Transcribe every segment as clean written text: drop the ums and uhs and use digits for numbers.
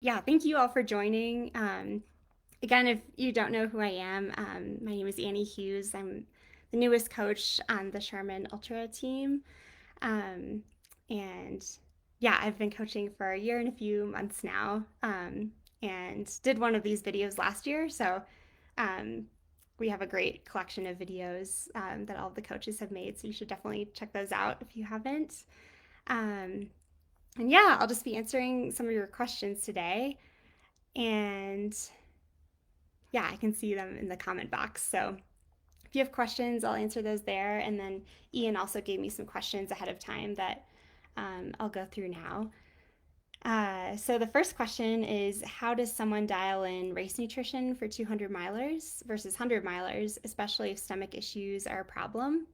Yeah, thank you all for joining. Again, if you don't know who I am, my name is Annie Hughes. I'm the newest coach on the Sharman Ultra team. Um, and yeah, I've been coaching for a year and a few months now, and did one of these videos last year. So um, we have a great collection of videos that all of the coaches have made. So you should definitely check those out if you haven't. Um, and yeah, I'll just be answering some of your questions today. And yeah, I can see them in the comment box. So if you have questions, I'll answer those there. And then Ian also gave me some questions ahead of time that I'll go through now. So the first question is, how does someone dial in race nutrition for 200 milers versus 100 milers, especially if stomach issues are a problem?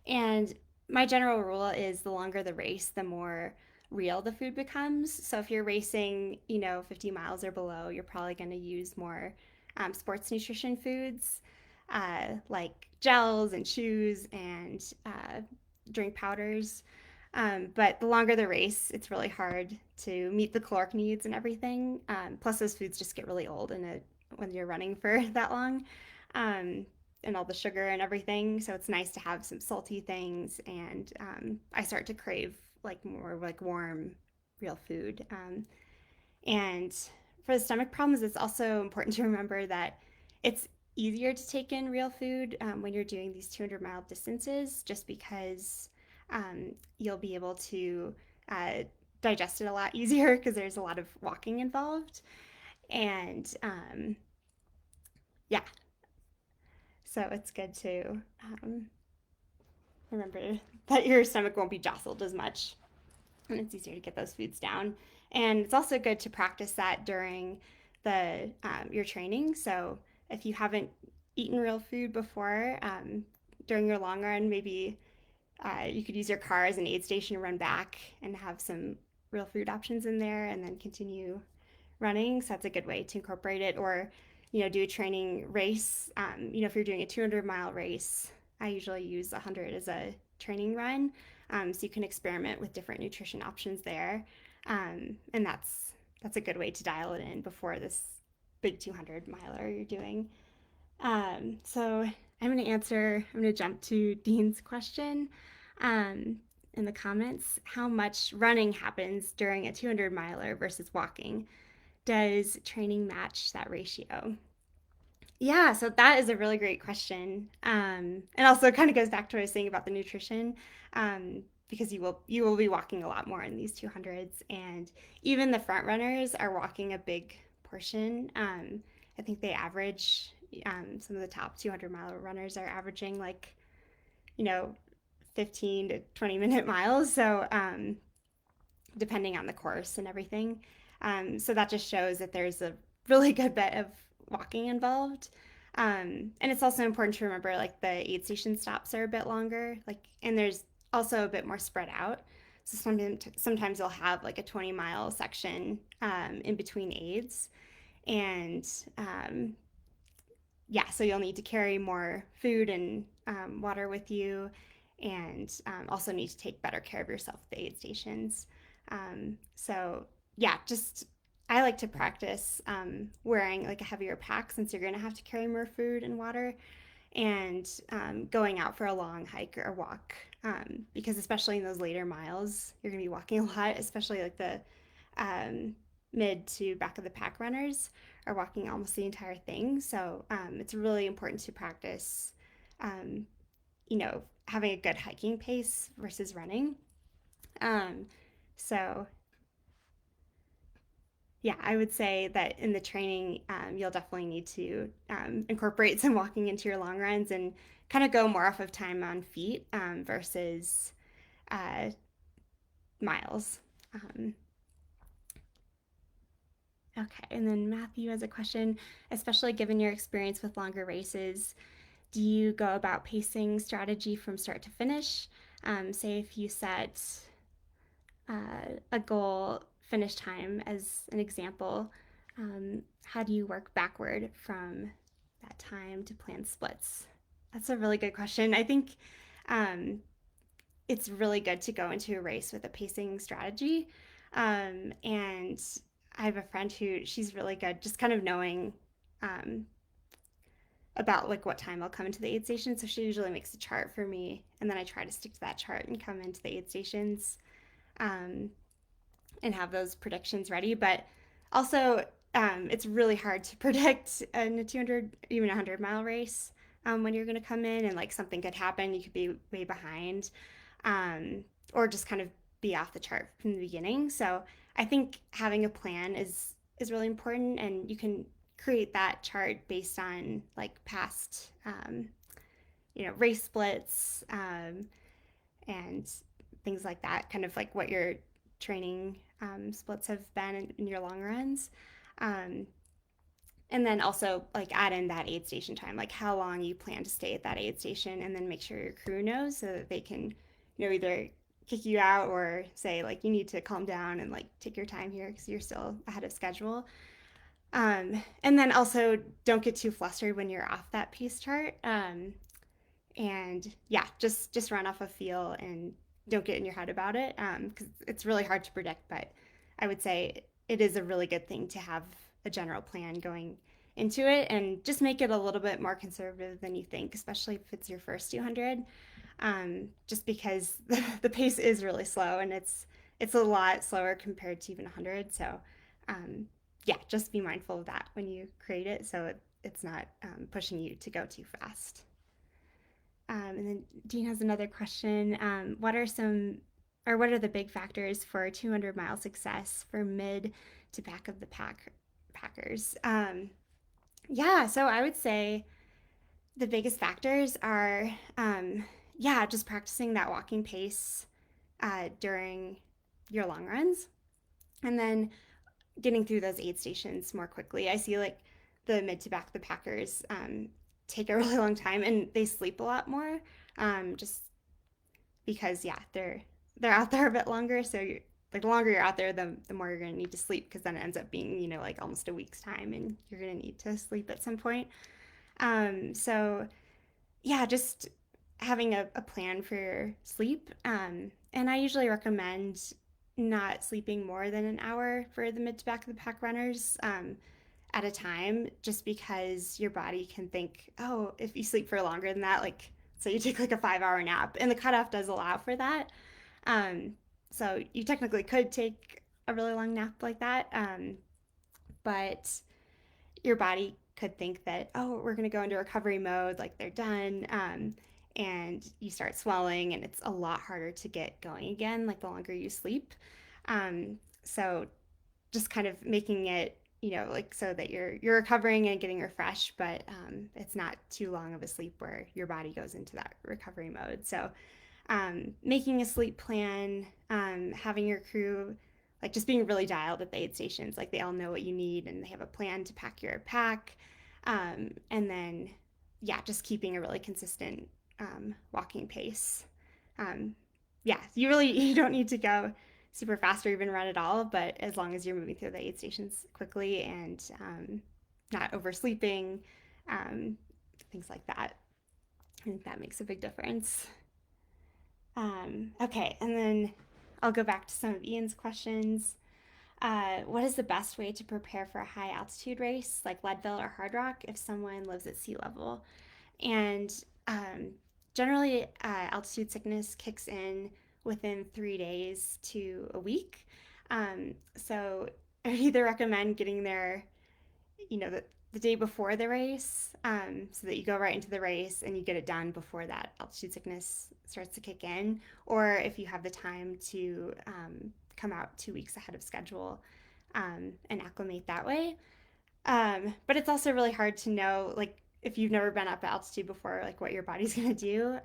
And my general rule is the longer the race, the more real the food becomes. So if you're racing, 50 miles or below, you're probably going to use more sports nutrition foods like gels and chews and drink powders. But the longer the race, it's really hard to meet the caloric needs and everything. Plus, those foods just get really old when you're running for that long. Um, and all the sugar and everything. So it's nice to have some salty things. And I start to crave like more like warm, real food. And for the stomach problems, it's also important to remember that it's easier to take in real food when you're doing these 200-mile distances, just because you'll be able to uh, digest it a lot easier because there's a lot of walking involved. And yeah, so it's good to remember that your stomach won't be jostled as much and it's easier to get those foods down. And it's also good to practice that during the your training. So if you haven't eaten real food before during your long run, maybe you could use your car as an aid station to run back and have some real food options in there, and then continue running. So that's a good way to incorporate it. Or do a training race. If you're doing a 200-mile race, I usually use 100 as a training run. So you can experiment with different nutrition options there. And that's a good way to dial it in before this big 200 miler you're doing. So I'm going to jump to Dean's question in the comments. How much running happens during a 200 miler versus walking? Does training match that ratio? Yeah, so that is a really great question. And also kind of goes back to what I was saying about the nutrition, because you will be walking a lot more in these 200s, and even the front runners are walking a big portion. I think they average some of the top 200-mile runners are averaging like you know 15 to 20-minute miles. So depending on the course and everything. So that just shows that there's a really good bit of walking involved. And it's also important to remember like the aid station stops are a bit longer, and there's also a bit more spread out. So sometimes you'll have like a 20-mile section in between aids, and yeah, so you'll need to carry more food and water with you, and also need to take better care of yourself at the aid stations. So yeah, just I like to practice wearing like a heavier pack since you're going to have to carry more food and water, and going out for a long hike or walk, because especially in those later miles, you're going to be walking a lot, especially like the mid to back of the pack runners are walking almost the entire thing. So it's really important to practice, um, having a good hiking pace versus running. Um, so yeah, I would say that in the training, you'll definitely need to incorporate some walking into your long runs and kind of go more off of time on feet versus uh, miles. Um, okay, and then Matthew has a question, especially given your experience with longer races. Do you go about pacing strategy from start to finish? Say if you set a goal finish time as an example, how do you work backward from that time to plan splits? That's a really good question. I think um, it's really good to go into a race with a pacing strategy. And I have a friend who she's really good, just kind of knowing um, about like what time I'll come into the aid station. So she usually makes a chart for me, and then I try to stick to that chart and come into the aid stations um, and have those predictions ready. But also, it's really hard to predict in a 200, even 100-mile race when you're going to come in and like something could happen. You could be way behind um, or just kind of be off the chart from the beginning. So I think having a plan is really important, and you can create that chart based on like past race splits and things like that, kind of like what your training splits have been in your long runs. Um, and then also like add in that aid station time, like how long you plan to stay at that aid station, and then make sure your crew knows so that they can, either kick you out or say like you need to calm down and like take your time here because you're still ahead of schedule. And then also don't get too flustered when you're off that pace chart. And yeah, just run off a feel and don't get in your head about it because it's really hard to predict. But I would say it is a really good thing to have a general plan going into it, and just make it a little bit more conservative than you think, especially if it's your first 200. Just because the pace is really slow, and it's a lot slower compared to even 100. So um, yeah, just be mindful of that when you create it, so it's not pushing you to go too fast. And then Dean has another question. What are the big factors for 200-mile success for mid to back of the packers? Yeah, so I would say the biggest factors are, yeah, just practicing that walking pace during your long runs, and then getting through those aid stations more quickly. I see like the mid to back the packers take a really long time, and they sleep a lot more. Just because yeah, they're out there a bit longer. So like the longer you're out there, the more you're gonna need to sleep, because then it ends up being like almost a week's time, and you're gonna need to sleep at some point. So yeah, just having a plan for your sleep. And I usually recommend not sleeping more than an hour for the mid to back of the pack runners at a time, just because your body can think, oh, if you sleep for longer than that, like so you take like a 5 hour nap, and the cutoff does allow for that. Um, so you technically could take a really long nap like that, but your body could think that, oh, we're going to go into recovery mode, like they're done. And you start swelling, and it's a lot harder to get going again, like the longer you sleep. So just kind of making it, like so that you're recovering and getting refreshed, but it's not too long of a sleep where your body goes into that recovery mode. So making a sleep plan, having your crew like just being really dialed at the aid stations, like they all know what you need and they have a plan to pack your pack, and then yeah, just keeping a really consistent walking pace. Um, yeah, you don't need to go super fast or even run at all, but as long as you're moving through the aid stations quickly and not oversleeping, um, things like that. I think that makes a big difference. Okay, and then I'll go back to some of Ian's questions. What is the best way to prepare for a high altitude race like Leadville or Hard Rock if someone lives at sea level? And um, generally, altitude sickness kicks in within 3 days to a week. So I would either recommend getting there the day before the race, so that you go right into the race and you get it done before that altitude sickness starts to kick in, or if you have the time to come out 2 weeks ahead of schedule and acclimate that way. But it's also really hard to know, like, if you've never been up at altitude before, like what your body's going to do.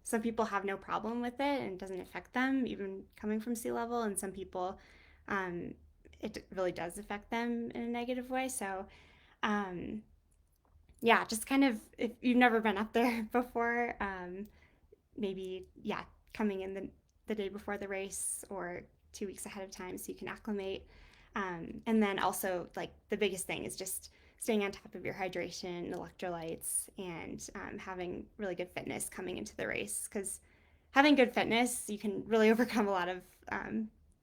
Some people have no problem with it and it doesn't affect them, even coming from sea level, and some people, um, it really does affect them in a negative way. So um, yeah, just kind of if you've never been up there before, maybe yeah, coming in the day before the race or 2 weeks ahead of time so you can acclimate. And then also like the biggest thing is just staying on top of your hydration, electrolytes, and having really good fitness coming into the race, because having good fitness, you can really overcome a lot of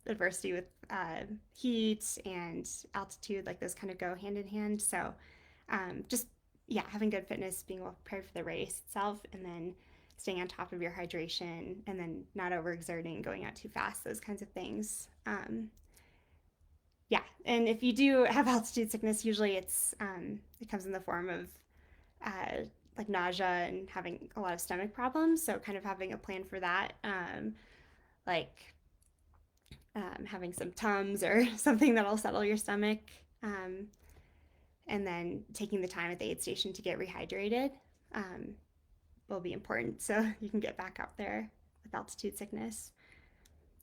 adversity with heat and altitude, like those kind of go hand in hand. So just yeah, having good fitness, being well prepared for the race itself, and then staying on top of your hydration, and then not overexerting, going out too fast, those kinds of things. Yeah, and if you do have altitude sickness, usually it comes in the form of uh, like nausea and having a lot of stomach problems. So kind of having a plan for that, like having some Tums or something that'll settle your stomach, um, and then taking the time at the aid station to get rehydrated um, will be important so you can get back up there with altitude sickness.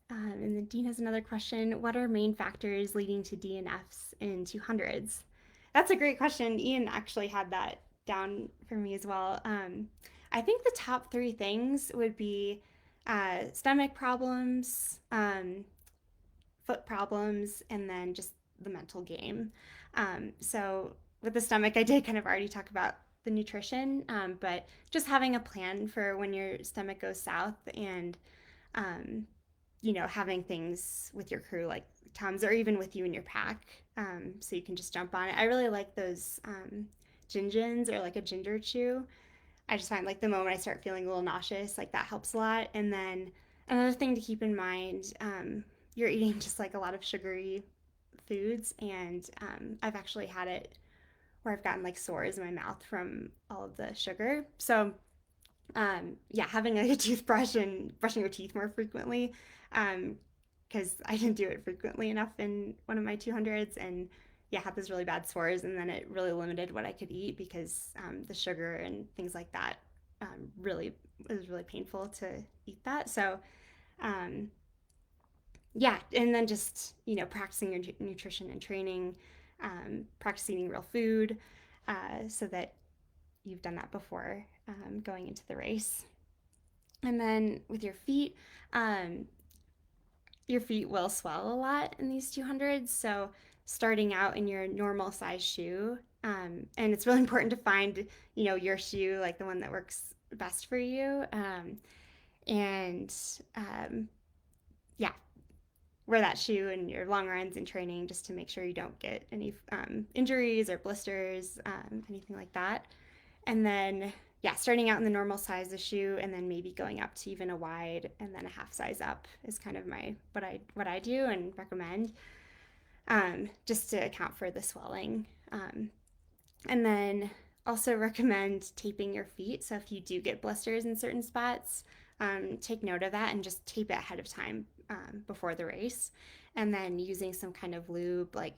And then Dean has another question. What are main factors leading to DNFs in 200s? That's a great question. Ian actually had that down for me as well. I think the top three things would be stomach problems, foot problems, and then just the mental game. So with the stomach, I did kind of already talk about the nutrition, but just having a plan for when your stomach goes south and um, having things with your crew like Tums or even with you in your pack, so you can just jump on it. I really like those gingins or like a ginger chew. I just find like the moment I start feeling a little nauseous, like that helps a lot. And then another thing to keep in mind, you're eating just like a lot of sugary foods, and I've actually had it where I've gotten like sores in my mouth from all of the sugar. So yeah, having like a toothbrush and brushing your teeth more frequently, because I didn't do it frequently enough in one of my 200s, and yeah, had those really bad sores, and then it really limited what I could eat because the sugar and things like that really it was really painful to eat that. So um, yeah, and then just practicing your nutrition and training, practicing eating real food, so that you've done that before going into the race. And then with um, your feet will swell a lot in these 200s. So starting out in your normal size shoe, and it's really important to find, your shoe, like the one that works best for you. And yeah, wear that shoe in your long runs and training just to make sure you don't get any injuries or blisters, anything like that. And then, yeah, starting out in the normal size of shoe and then maybe going up to even a wide and then a half size up is kind of my what I do and recommend, just to account for the swelling. And then also recommend taping your feet. So if you do get blisters in certain spots, take note of that and just tape it ahead of time, before the race. And then using some kind of lube like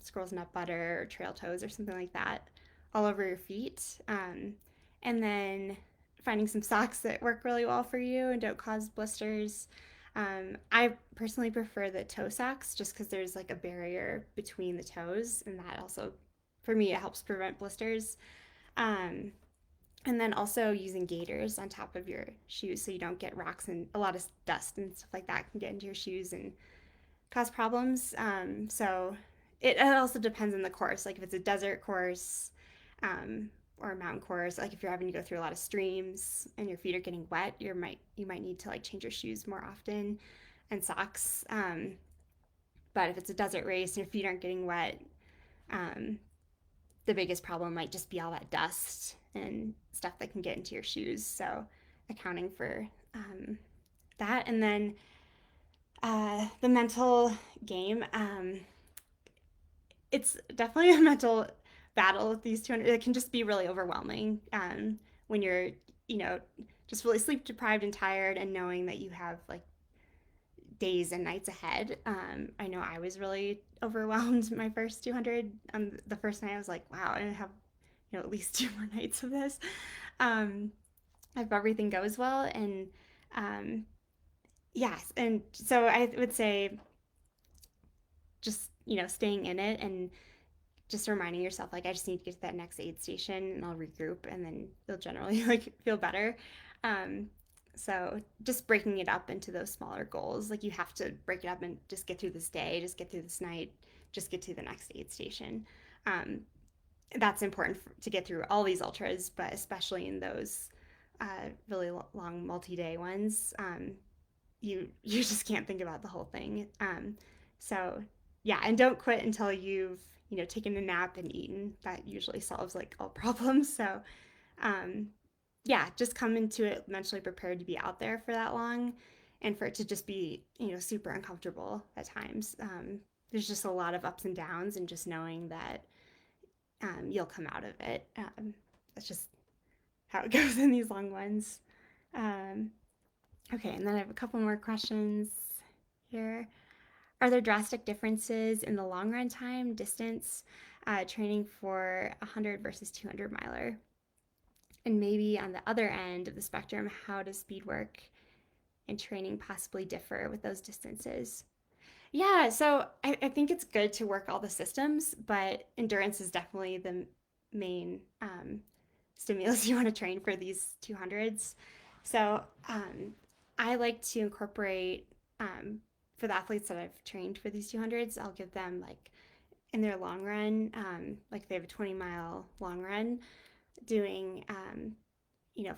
squirrel's nut butter or trail toes or something like that all over your feet. And then finding some socks that work really well for you and don't cause blisters. I personally prefer the toe socks just because there's like a barrier between the toes, and that also for me, it helps prevent blisters. Um, and then also using gaiters on top of your shoes so you don't get rocks and a lot of dust and stuff like that can get into your shoes and cause problems. So it also depends on the course. Like if it's a desert course, or a mountain course, like if you're having to go through a lot of streams and your feet are getting wet, you might need to like change your shoes more often and socks. But if it's a desert race and your feet aren't getting wet, um, the biggest problem might just be all that dust and stuff that can get into your shoes. So accounting for that. And then the mental game. It's definitely a mental battle with these 200. It can just be really overwhelming when you're, you know, just really sleep deprived and tired and knowing that you have like days and nights ahead. I know I was really overwhelmed my first 200. The first night I was like, wow, I have at least two more nights of this. Um, if everything goes well, and um, yes, and so I would say just staying in it and just reminding yourself like I just need to get to that next aid station and I'll regroup and then you'll generally like feel better. Um, so just breaking it up into those smaller goals, like you have to break it up and just get through this day, just get through this night, just get to the next aid station. Um, that's important to get through all these ultras, but especially in those really long multi-day ones. you just can't think about the whole thing. So yeah, and don't quit until you've taken a nap and eaten. That usually solves like all problems. So um, yeah, just come into it mentally prepared to be out there for that long, and for it to just be super uncomfortable at times. There's just a lot of ups and downs, and just knowing that you'll come out of it. That's just how it goes in these long ones. Um, okay, and then I have a couple more questions here. Are there drastic differences in the long run time, distance, training for a 100 versus 200 miler? And maybe on the other end of the spectrum, how does speed work and training possibly differ with those distances? Yeah, so I think it's good to work all the systems, but endurance is definitely the main stimulus you want to train for these 200s. So I like to incorporate, for the athletes that I've trained for these 200s, I'll give them like in their long run, like they have a 20-mile long run, doing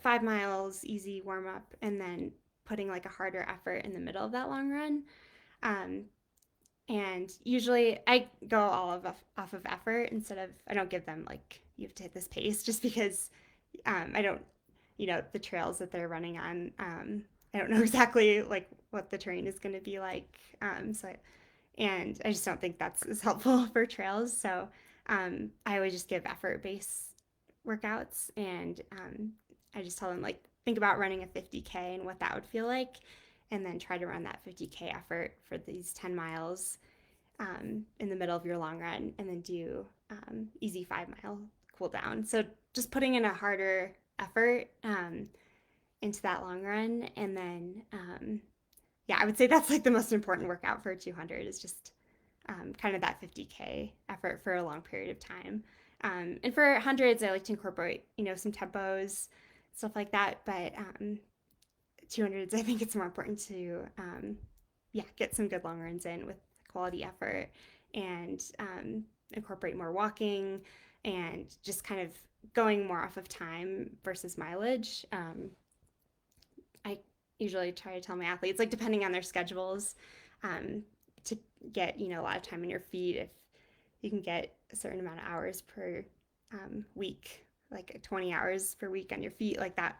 5 miles easy warm up, and then putting like a harder effort in the middle of that long run. Um, and usually I go all off of effort instead of, I don't give them like you have to hit this pace, just because I don't, the trails that they're running on. I don't know exactly like what the terrain is going to be like. And I just don't think that's as helpful for trails. So I always just give effort based workouts, and I just tell them like think about running a 50K and what that would feel like, and then try to run that 50K effort for these 10 miles in the middle of your long run, and then do easy 5 mile cool down. So just putting in a harder effort into that long run, and then yeah, I would say that's like the most important workout for 200 is just kind of that 50K effort for a long period of time. And for hundreds, I like to incorporate some tempos, stuff like that. But 200s, I think it's more important to yeah, get some good long runs in with quality effort, and incorporate more walking, and just kind of going more off of time versus mileage. I usually try to tell my athletes, like depending on their schedules, um, to get a lot of time on your feet. If you can get a certain amount of hours per week, like 20 hours per week on your feet, like that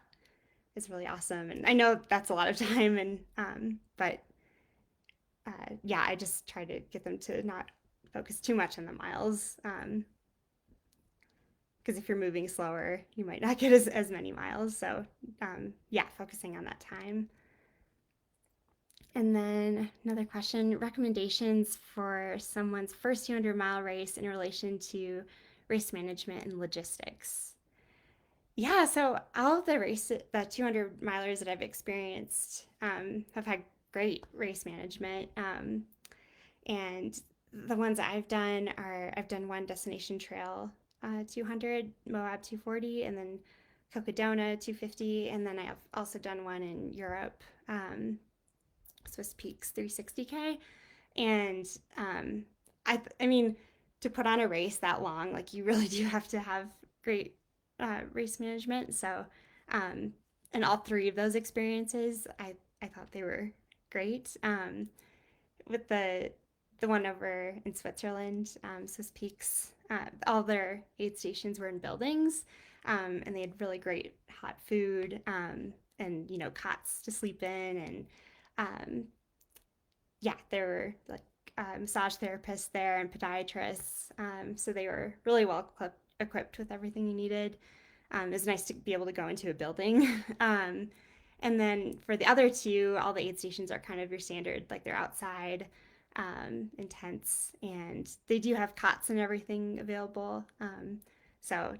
is really awesome. And I know that's a lot of time, and but yeah, I just try to get them to not focus too much on the miles. Because if you're moving slower, you might not get as many miles. So, yeah, focusing on that time. And then another question, recommendations for someone's first 200-mile race in relation to race management and logistics. Yeah, so all of the 200 milers that I've experienced have had great race management. And the ones I've done are, I've done one Destination Trail 200, Moab 240, and then Cocodona 250. And then I've also done one in Europe, Swiss Peaks 360K. And I mean, to put on a race that long, like you really do have to have great race management. So, and all three of those experiences, I thought they were great. With the one over in Switzerland, Swiss Peaks, all their aid stations were in buildings, and they had really great hot food, and cots to sleep in, and um, yeah, there were like massage therapists there and podiatrists. So they were really well equipped with everything you needed. It was nice to be able to go into a building. And then for the other two, all the aid stations are kind of your standard, like they're outside in tents, and they do have cots and everything available. So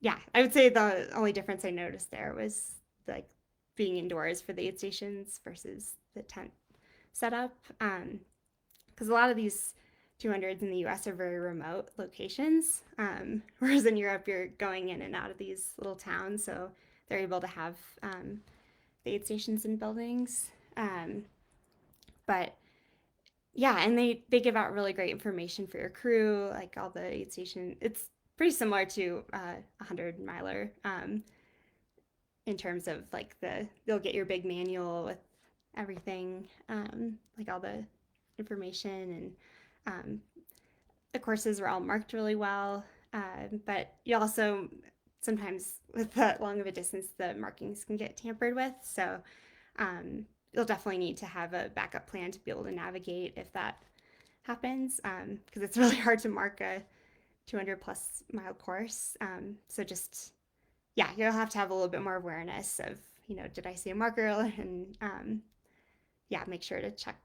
yeah, I would say the only difference I noticed there was like being indoors for the aid stations versus the tent setup. Because a lot of these 200s in the US are very remote locations, whereas in Europe, you're going in and out of these little towns, so they're able to have the aid stations in buildings. But yeah, and they give out really great information for your crew, like all the aid station. It's pretty similar to a 100 miler in terms of like they'll get your big manual with everything, like all the information, and the courses were all marked really well. But you also sometimes with that long of a distance, the markings can get tampered with. So you'll definitely need to have a backup plan to be able to navigate if that happens, because it's really hard to mark a 200 plus mile course. So just, yeah, you'll have to have a little bit more awareness of, did I see a marker? And yeah, make sure to check.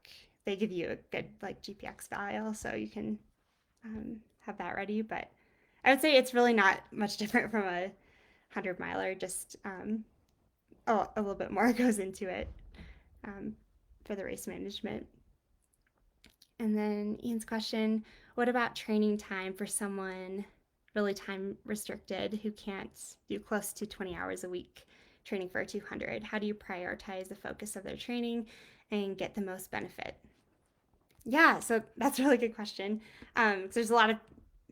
They give you a good like GPX file so you can have that ready. But I would say it's really not much different from a 100 miler, just a little bit more goes into it um, for the race management. And then Ian's question, what about training time for someone really time restricted who can't do close to 20 hours a week training for a 200? How do you prioritize the focus of their training and get the most benefit? Yeah, so that's a really good question. There's a lot of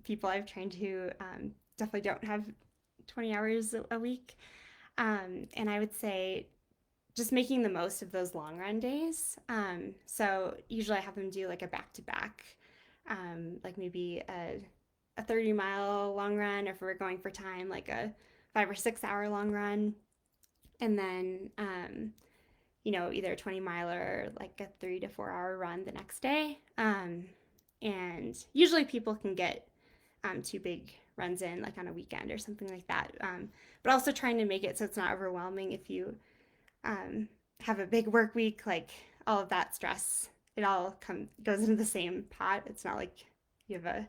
people I've trained who definitely don't have 20 hours a week. And I would say just making the most of those long run days. So usually I have them do like a back to back, like maybe a 30-mile long run, or if we're going for time, like a 5 or 6 hour long run. And then, either a 20 miler or like a 3 to 4 hour run the next day. And usually people can get two big runs in, like on a weekend or something like that. But also trying to make it so it's not overwhelming if you um, have a big work week, like all of that stress, it all goes into the same pot. It's not like you have a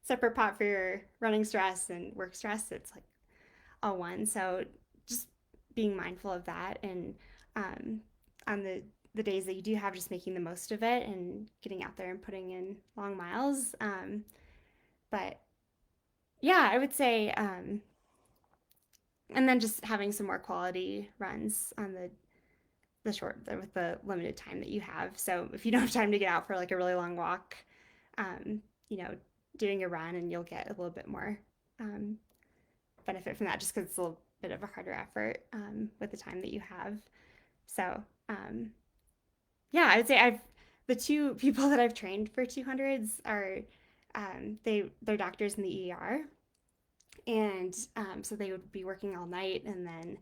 separate pot for your running stress and work stress. It's like all one. So just being mindful of that, and um, on the days that you do have, just making the most of it and getting out there and putting in long miles. But yeah, I would say, and then just having some more quality runs on the short with the limited time that you have. So if you don't have time to get out for like a really long walk, um, you know, doing a run, and you'll get a little bit more um, benefit from that, just because it's a little bit of a harder effort with the time that you have. So yeah, I would say I've the two people that I've trained for 200s are they're doctors in the ER, and so they would be working all night, and then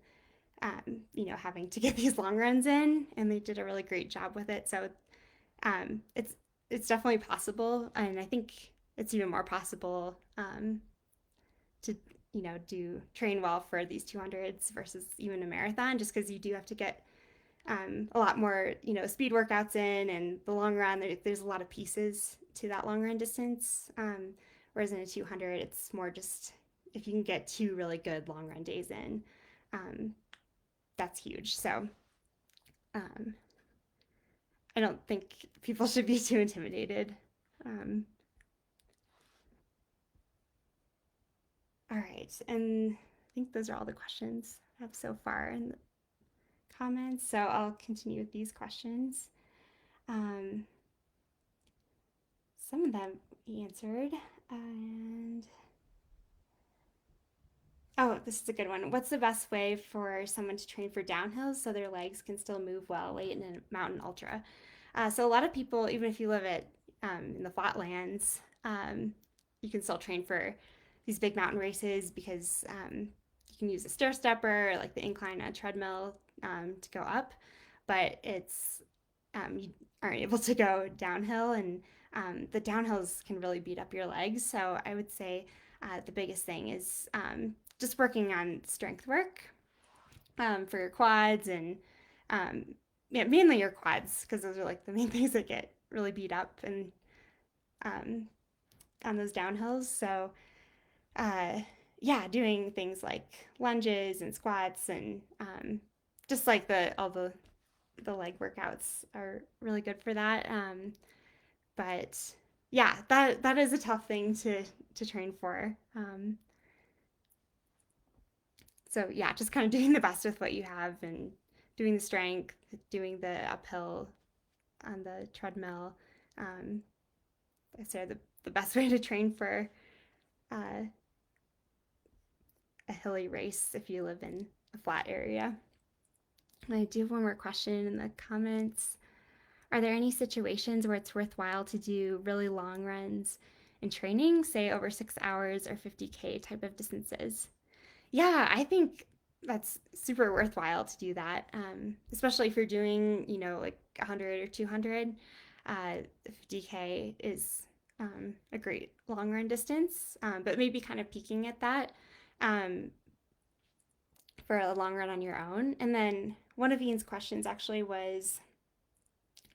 having to get these long runs in, and they did a really great job with it. So um, it's it's definitely possible, and I think it's even more possible to do train well for these 200s versus even a marathon, just because you do have to get a lot more speed workouts in, and the long run there's a lot of pieces to that long run distance. Whereas in a 200, it's more just if you can get two really good long run days in, um, that's huge. So um, I don't think people should be too intimidated. Um, all right, and I think those are all the questions I have so far in the comments. So I'll continue with these questions. Um, some of them answered, and oh, this is a good one. What's the best way for someone to train for downhills so their legs can still move well late in a mountain ultra? So a lot of people, even if you live in the flatlands, you can still train for these big mountain races, because you can use a stair stepper, like the incline on a treadmill, to go up, but you aren't able to go downhill, and the downhills can really beat up your legs. So I would say the biggest thing is just working on strength work for your quads, and um, yeah, mainly your quads, because those are like the main things that get really beat up and um, on those downhills. So yeah, doing things like lunges and squats, and just like all the leg workouts are really good for that. But yeah, that is a tough thing to train for. So yeah, just kind of doing the best with what you have, and doing the strength, doing the uphill on the treadmill. Um, I say the best way to train for uh, a hilly race if you live in a flat area. I do have one more question in the comments. Are there any situations where it's worthwhile to do really long runs in training, say over 6 hours or 50K type of distances? Yeah, I think that's super worthwhile to do that, especially if you're doing, like 100 or 200. 50K is a great long run distance, but maybe kind of peaking at that um, for a long run on your own. And then one of Ian's questions actually was,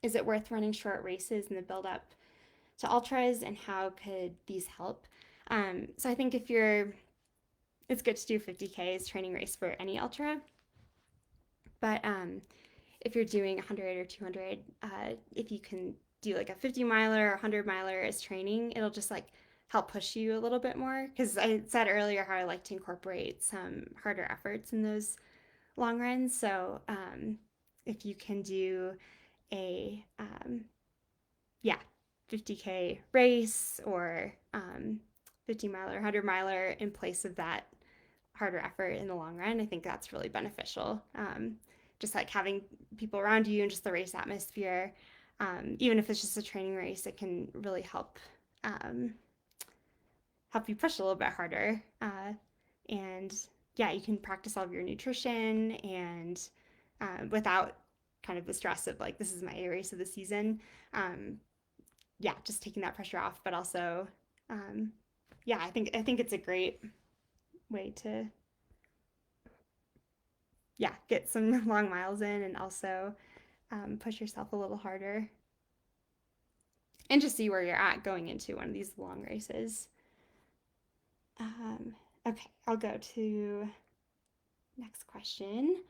is it worth running short races in the build up to ultras, and how could these help? So I think it's good to do 50Ks training race for any ultra, but if you're doing 100 or 200, if you can do like a 50 miler or 100 miler as training, it'll just like help push you a little bit more. Because I said earlier how I like to incorporate some harder efforts in those long runs. So if you can do a yeah 50K race or 50 miler, 100 miler in place of that harder effort in the long run, I think that's really beneficial. Just like having people around you and just the race atmosphere, even if it's just a training race, it can really um, help you push a little bit harder. And yeah, you can practice all of your nutrition and without kind of the stress of like, this is my race of the season. Um, yeah, just taking that pressure off, but also, um, yeah, I think it's a great way to yeah get some long miles in and also push yourself a little harder and just see where you're at going into one of these long races. Um, okay, I'll go to next question.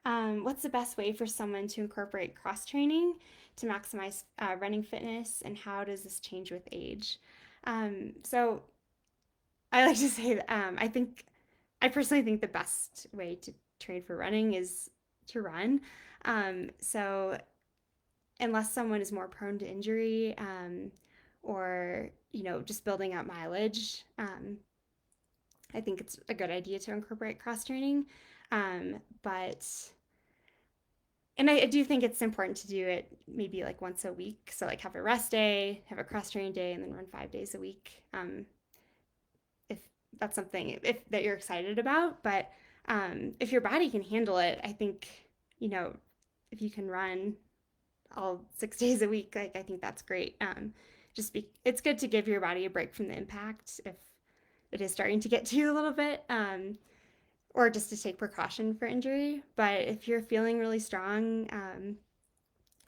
What's the best way for someone to incorporate cross training to maximize running fitness, and how does this change with age? So I like to say that I personally think the best way to train for running is to run. So unless someone is more prone to injury or just building up mileage, I think it's a good idea to incorporate cross training. But and I do think it's important to do it maybe like once a week. So like have a rest day, have a cross training day, and then run 5 days a week. If that's something if that you're excited about, but if your body can handle it, I think you know if you can run all 6 days a week, like I think that's great. It's good to give your body a break from the impact if it is starting to get to you a little bit, or just to take precaution for injury. But if you're feeling really strong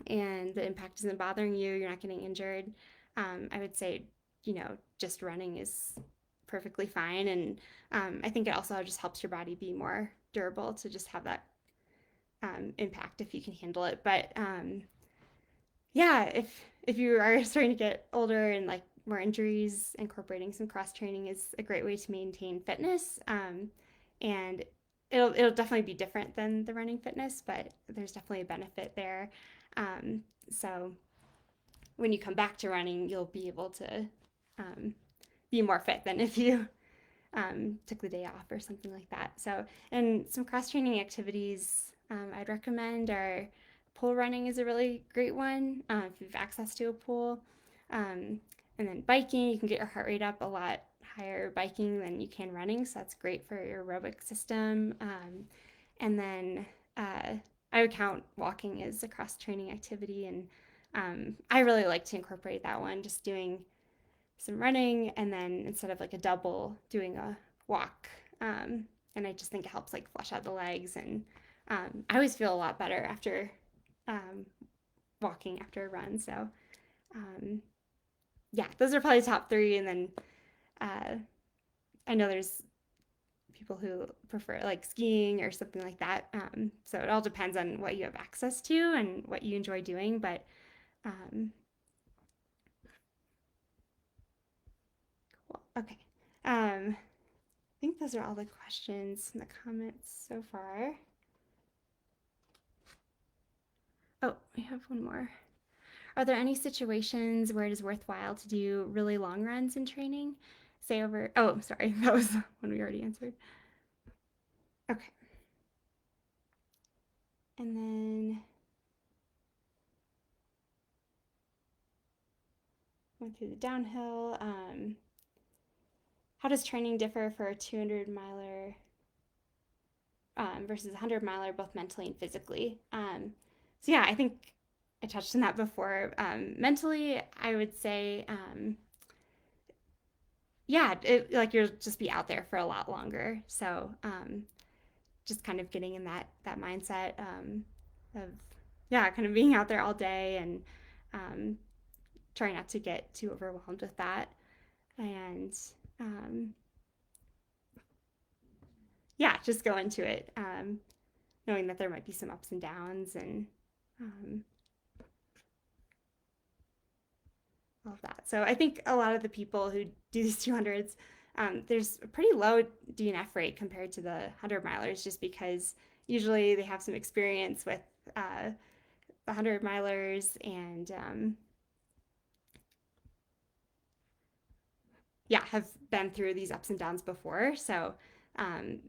and the impact isn't bothering you, you're not getting injured, I would say, just running is perfectly fine. And I think it also just helps your body be more durable to just have that impact if you can handle it. But yeah, if you are starting to get older and like more injuries, incorporating some cross training is a great way to maintain fitness. And it'll definitely be different than the running fitness, but there's definitely a benefit there. Um, so when you come back to running, you'll be able to um, be more fit than if you took the day off or something like that. So, and some cross training activities I'd recommend are pool running is a really great one if you have access to a pool. Um, and then biking, you can get your heart rate up a lot higher biking than you can running, so that's great for your aerobic system. And then I would count walking as a cross training activity, and I really like to incorporate that one, just doing some running and then instead of like a double doing a walk. And I just think it helps like flush out the legs, and I always feel a lot better after um, walking after a run. So um, yeah, those are probably the top three. And then uh, I know there's people who prefer like skiing or something like that. So it all depends on what you have access to and what you enjoy doing. But um, cool. Okay. I think those are all the questions in the comments so far. Oh, we have one more. Are there any situations where it is worthwhile to do really long runs in training? Say over, oh, sorry, that was one we already answered. Okay. And then went through the downhill. How does training differ for a 200 miler versus a 100 miler, both mentally and physically? So, yeah, I think I touched on that before. Mentally, I would say, yeah, like you'll just be out there for a lot longer. So, just kind of getting in that mindset of, yeah, kind of being out there all day and um, trying not to get too overwhelmed with that. And yeah, just go into it, knowing that there might be some ups and downs and um, all of that. So I think a lot of the people who do these 200s, there's a pretty low DNF rate compared to the 100 milers, just because usually they have some experience with the 100 milers and yeah, have been through these ups and downs before. So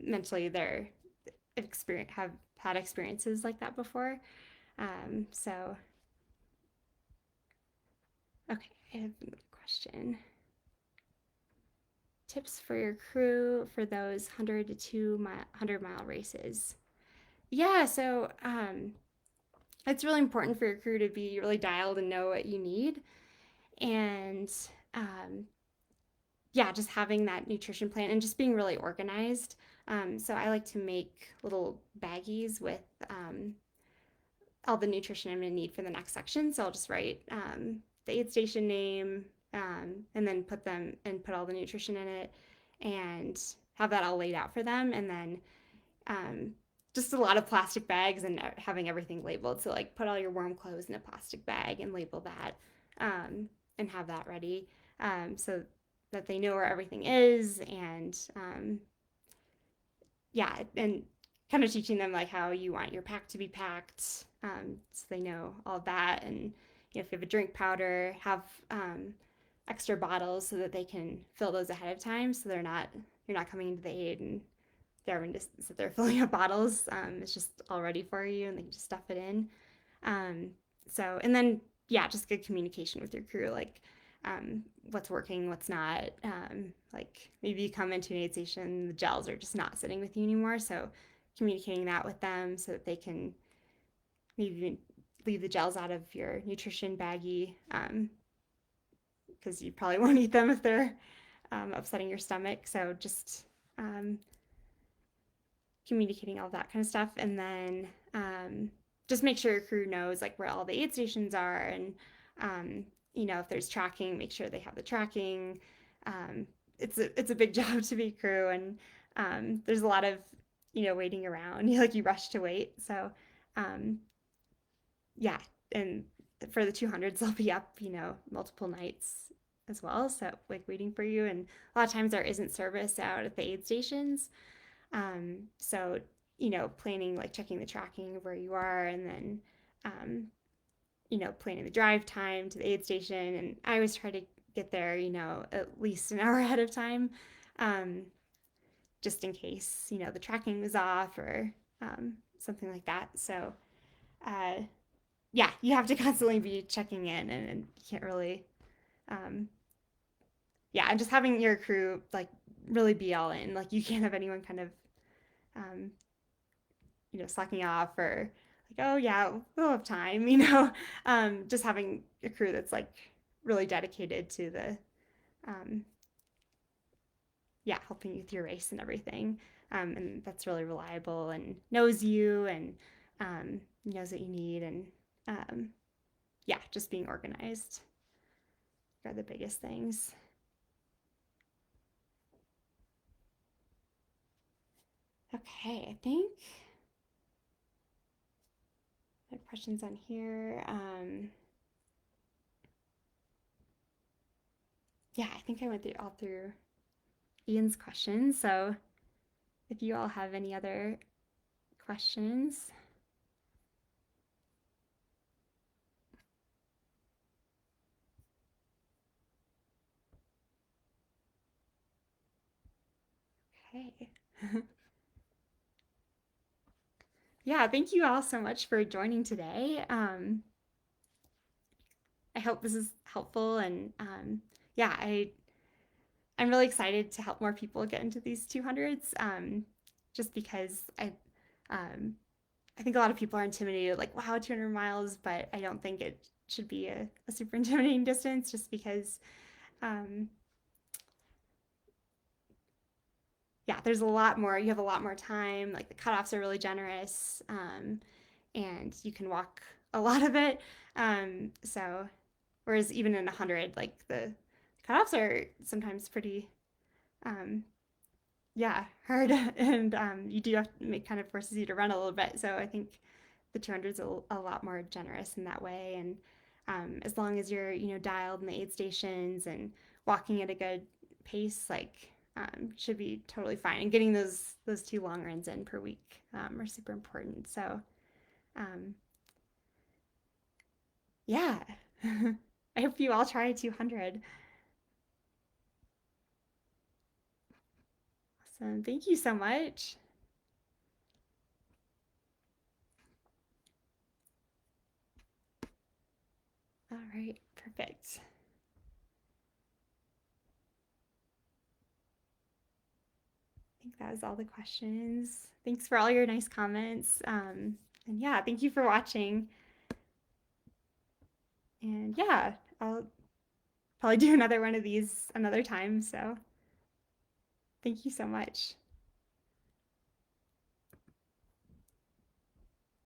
mentally, they're experience have had experiences like that before. So okay, I have another question. Tips for your crew for those 100 to 200-mile races. Yeah, so it's really important for your crew to be really dialed and know what you need. And um, yeah, just having that nutrition plan and just being really organized. So I like to make little baggies with all the nutrition I'm going to need for the next section. So I'll just write the aid station name and then put all the nutrition in it and have that all laid out for them. And then um, just a lot of plastic bags and having everything labeled. So like put all your warm clothes in a plastic bag and label that and have that ready so that they know where everything is and yeah, and kind of teaching them like how you want your pack to be packed, so they know all of that. And if you have a drink powder, have extra bottles so that they can fill those ahead of time, so you're not coming into the aid and they're having to sit there filling up bottles. It's just all ready for you, and they can just stuff it in. Um, so, and then, yeah, just good communication with your crew, like what's working, what's not. Like maybe you come into an aid station, the gels are just not sitting with you anymore. So, communicating that with them so that they can maybe even leave the gels out of your nutrition baggie because you probably won't eat them if they're upsetting your stomach. So, just communicating all that kind of stuff. And then just make sure your crew knows like where all the aid stations are and if there's tracking, make sure they have the tracking. um, it's a big job to be crew, and there's a lot of waiting around. You rush to wait. So um, yeah, and for the 200s they'll be up multiple nights as well, so like waiting for you. And a lot of times there isn't service out at the aid stations, so, planning, like checking the tracking of where you are, and then, planning the drive time to the aid station. And I always try to get there, at least an hour ahead of time, um, just in case, the tracking was off or something like that. So, uh, yeah, you have to constantly be checking in, and you can't really, um, yeah, and just having your crew like really be all in. Like, you can't have anyone kind of, um, slacking off or like, oh yeah, we'll have time, just having a crew that's like really dedicated to the, um, yeah, helping you with your race and everything. And that's really reliable and knows you and knows what you need. And um, yeah, just being organized are the biggest things. Okay, I think the questions on here. Yeah, I think I went through all through Ian's questions. So if you all have any other questions. Okay. Yeah, thank you all so much for joining today. I hope this is helpful, and yeah, I'm really excited to help more people get into these 200s. Just because um, I think a lot of people are intimidated, like, wow, 200 miles, but I don't think it should be a super intimidating distance just because, um, yeah, there's a lot more, you have a lot more time. Like the cutoffs are really generous, and you can walk a lot of it. So, whereas even in 100, like the cutoffs are sometimes pretty, um, yeah, hard, and you do have to make kind of forces you to run a little bit. So I think the 200 is a lot more generous in that way, and as long as you're dialed in the aid stations and walking at a good pace, like should be totally fine. And getting those 2 long runs in per week are super important. So um, yeah, I hope you all try 200. Awesome, thank you so much. All right, perfect. I think that was all the questions. Thanks for all your nice comments. And yeah, thank you for watching. And yeah, I'll probably do another one of these another time. So thank you so much.